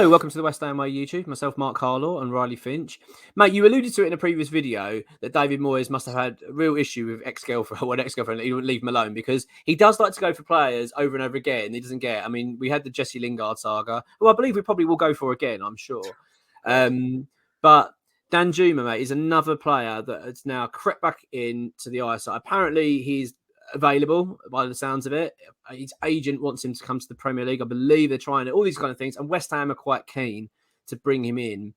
Hello, welcome to the West Ham Way YouTube. Myself, Mark Harlaw, and Riley Finch. Mate, you alluded to it in a previous video that David Moyes must have had a real issue with ex-girlfriend. He wouldn't leave him alone because he does like to go for players over and over again. He doesn't get. I mean, we had the Jesse Lingard saga, who I believe we probably will go for again. I'm sure. But Danjuma, mate, is another player that has now crept back into the eyesight. Apparently, he's available by the sounds of it. His agent wants him to come to the Premier League. I believe they're trying all these kind of things, and West Ham are quite keen to bring him in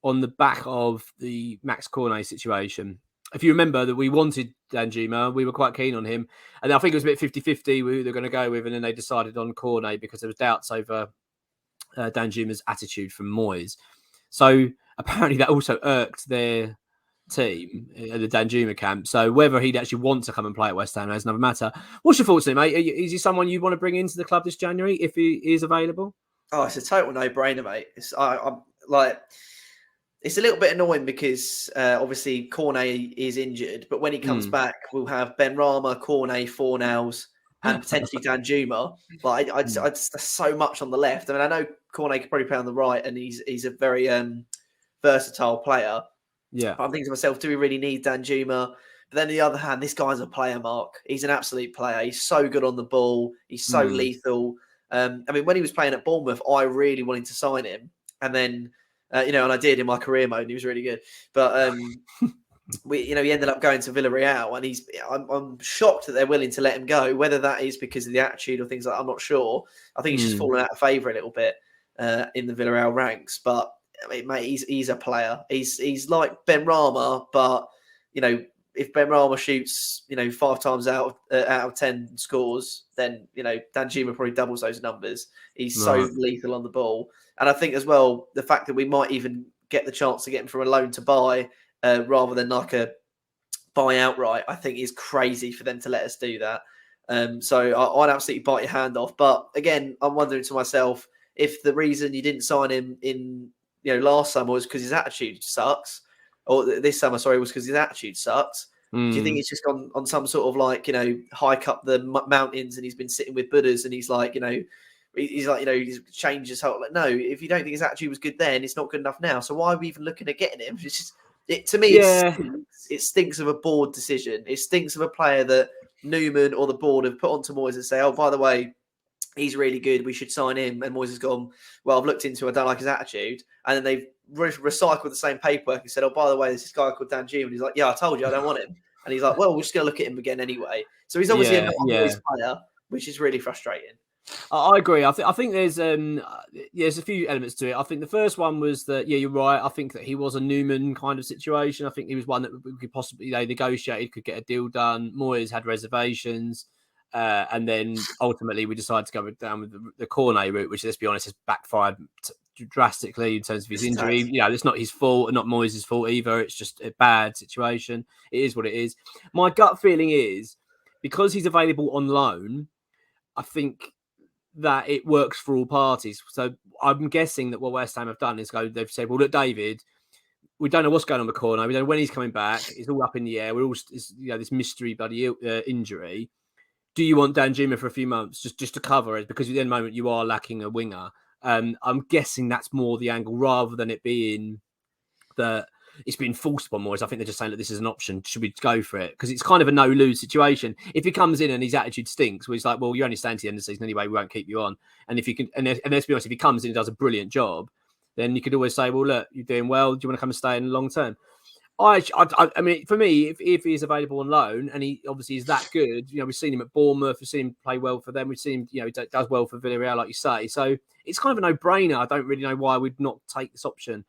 on the back of the Max Cornet situation. If you remember that we wanted Danjuma, we were quite keen on him, and I think it was a bit 50-50 who they're going to go with, and then they decided on Cornet because there was doubts over Danjuma's attitude from Moyes. So apparently that also irked their team at the Danjuma camp. So whether he'd actually want to come and play at West Ham is another matter. What's your thoughts on him, mate? Is he someone you'd want to bring into the club this January if he is available? Oh, it's a total no-brainer, mate. I'm like, it's a little bit annoying because obviously Cornet is injured, but when he comes back, we'll have Benrahma, Cornet, Fornals, and potentially Danjuma. Like, that's so much on the left. I mean, I know Cornet could probably play on the right, and he's a very versatile player. Yeah, but I'm thinking to myself, do we really need Danjuma? But then on the other hand, this guy's a player, Mark. He's an absolute player. He's so good on the ball. He's so lethal. I mean, when he was playing at Bournemouth, I really wanted to sign him. And then, and I did in my career mode, and he was really good. But, he ended up going to Villarreal, and I'm shocked that they're willing to let him go. Whether that is because of the attitude or things like that, I'm not sure. I think he's just fallen out of favour a little bit in the Villarreal ranks. But, I mean, mate, he's a player. He's like Benrahma, but if Benrahma shoots 5 times out of 10 scores, then Danjuma probably doubles those numbers. He's so lethal on the ball, and I think as well the fact that we might even get the chance to get him from a loan to buy rather than like a buy outright, I think is crazy for them to let us do that. So I'd absolutely bite your hand off. But again, I'm wondering to myself if the reason you didn't sign him in last summer was because his attitude sucks, or this summer, sorry, was because his attitude sucks. Do you think he's just gone on some sort of like, hike up the mountains and he's been sitting with Buddhas and he's changed his whole, like, no, if you don't think his attitude was good then, it's not good enough now. So why are we even looking at getting him? It's just, to me, it stinks of a board decision. It stinks of a player that Newman or the board have put onto Moyes and say, oh, by the way, he's really good, we should sign him. And Moyes has gone, well, I've looked into him, I don't like his attitude. And then they've recycled the same paperwork and said, oh, by the way, there's this guy called Danjuma. And he's like, yeah, I told you I don't want him. And he's like, well, we're just going to look at him again anyway. So he's obviously a Moyes player, which is really frustrating. I agree. I think there's a few elements to it. I think the first one was that, you're right. I think that he was a Newman kind of situation. I think he was one that we could possibly, they negotiated, could get a deal done. Moyes had reservations. And then ultimately we decided to go down with the Cornet route, which, let's be honest, has backfired drastically in terms of his injury. It's not his fault and not Moyes' fault either. It's just a bad situation. It is what it is. My gut feeling is because he's available on loan, I think that it works for all parties. So I'm guessing that what West Ham have done is they've said, well, look, David, we don't know what's going on with Cornet. We don't know when he's coming back. It's all up in the air. We're all, this mystery bloody injury. Do you want Danjuma for a few months just to cover it? Because at the moment you are lacking a winger. I'm guessing that's more the angle rather than it being that it's been forced upon Moyes. I think they're just saying that this is an option. Should we go for it? Because it's kind of a no-lose situation. If he comes in and his attitude stinks, where he's like, well, you're only staying to the end of the season anyway, we won't keep you on. And if you can, and let's be honest, if he comes in and does a brilliant job, then you could always say, well, look, you're doing well. Do you want to come and stay in the long term? I mean, for me, if he is available on loan and he obviously is that good, we've seen him at Bournemouth, we've seen him play well for them, we've seen him, he does well for Villarreal, like you say. So it's kind of a no-brainer. I don't really know why we'd not take this option.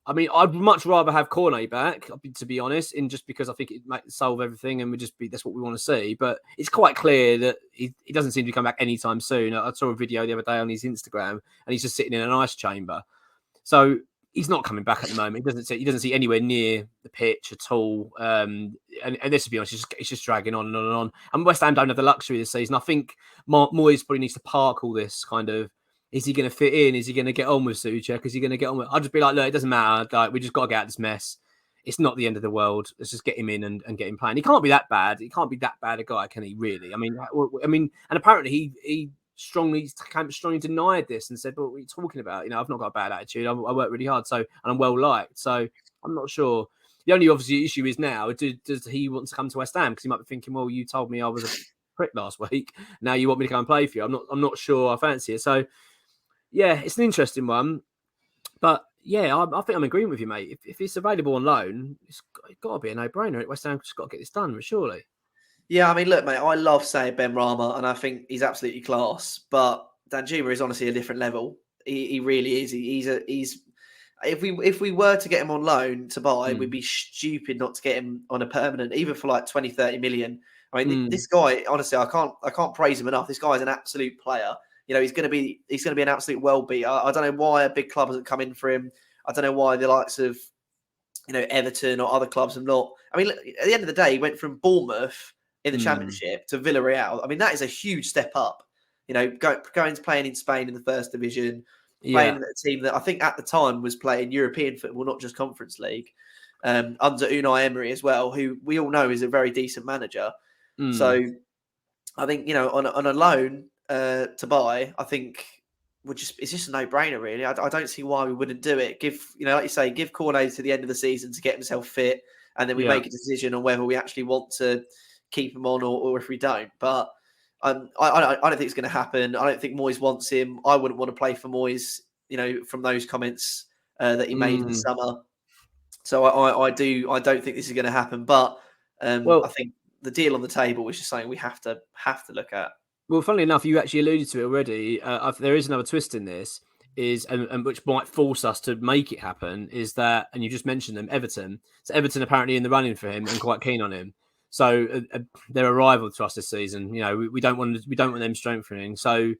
I mean, I'd much rather have Cornet back, to be honest, just because I think it might solve everything and that's what we want to see. But it's quite clear that he doesn't seem to come back anytime soon. I saw a video the other day on his Instagram and he's just sitting in an ice chamber. So he's not coming back at the moment. He doesn't see anywhere near the pitch at all. And this, to be honest, it's just dragging on and on and on. And West Ham don't have the luxury this season. I think Moyes probably needs to park all this kind of, is he going to fit in? Is he going to get on with Souček? Is he going to get on with... I'll just be like, look, it doesn't matter. Like, we just got to get out of this mess. It's not the end of the world. Let's just get him in and get him playing. He can't be that bad. He can't be that bad a guy, can he, really? I mean, and apparently he strongly denied this and said, "But what are you talking about? You know, I've not got a bad attitude. I work really hard, and I'm well liked." So I'm not sure. The only obviously issue is now, does he want to come to West Ham? Because he might be thinking, "Well, you told me I was a prick last week. Now you want me to go and play for you." I'm not sure I fancy it. So yeah, it's an interesting one. But yeah, I think I'm agreeing with you, mate. If it's available on loan, it's got to be a no-brainer. West Ham just got to get this done, surely. Yeah, I mean, look, mate, I love saying Ben Rama, and I think he's absolutely class. But Danjuma is honestly a different level. He really is. He's. If we were to get him on loan to buy, we'd be stupid not to get him on a permanent, even for like 20, 30 million. I mean, this guy, honestly, I can't praise him enough. This guy is an absolute player. You know, he's going to be an absolute well beat. I don't know why a big club hasn't come in for him. I don't know why the likes of, you know, Everton or other clubs have not. I mean, at the end of the day, he went from Bournemouth in the Championship to Villarreal. I mean, that is a huge step up. You know, going to playing in Spain in the first division, playing at a team that I think at the time was playing European football, not just Conference League, under Unai Emery as well, who we all know is a very decent manager. So I think, you know, on a loan to buy, I think it's just a no-brainer, really. I don't see why we wouldn't do it. Give, you know, like you say, give Cornet to the end of the season to get himself fit, and then we make a decision on whether we actually want to keep him on or if we don't. But I don't think it's going to happen. I don't think Moyes wants him. I wouldn't want to play for Moyes, you know, from those comments that he made in the summer. So I don't think this is going to happen. But I think the deal on the table is just something we have to look at. Well, funnily enough, you actually alluded to it already. There is another twist in this, and which might force us to make it happen, is that, and you just mentioned them, Everton. So Everton apparently in the running for him and quite keen on him. So they're a rival to us this season. You know, we don't want them strengthening. So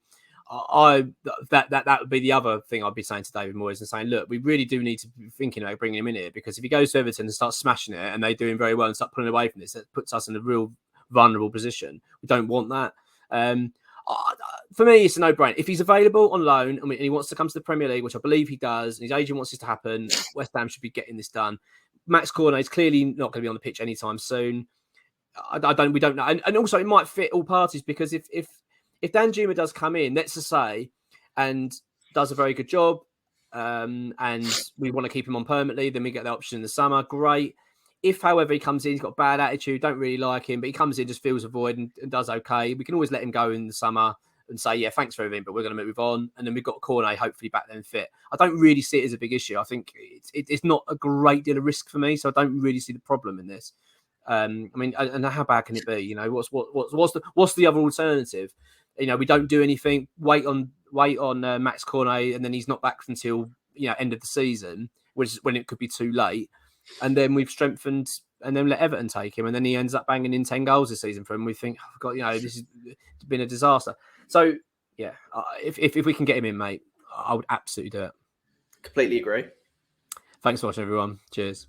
that would be the other thing I'd be saying to David Moyes and saying, look, we really do need to be thinking about bringing him in here, because if he goes to Everton and starts smashing it and they're doing very well and start pulling away from this, that puts us in a real vulnerable position. We don't want that. For me, it's a no-brainer. If he's available on loan and he wants to come to the Premier League, which I believe he does, and his agent wants this to happen, West Ham should be getting this done. Max Cornet is clearly not going to be on the pitch anytime soon. We don't know, and also it might fit all parties, because if Danjuma does come in, let's just say, and does a very good job, and we want to keep him on permanently, then we get the option in the summer. Great. If, however, he comes in, he's got a bad attitude, don't really like him, but he comes in, just fills a void and does okay, we can always let him go in the summer and say, yeah, thanks for everything, but we're going to move on. And then we've got Cornet hopefully back then fit. I don't really see it as a big issue. I think it's not a great deal of risk for me, so I don't really see the problem in this. I mean, and how bad can it be? You know, what's the other alternative? You know, we don't do anything. Wait on Max Cornet, and then he's not back until, you know, end of the season, which is when it could be too late. And then we've strengthened, and then let Everton take him, and then he ends up banging in 10 goals this season for him. We think, oh, God, you know, this has been a disaster. So yeah, if we can get him in, mate, I would absolutely do it. Completely agree. Thanks for watching, everyone. Cheers.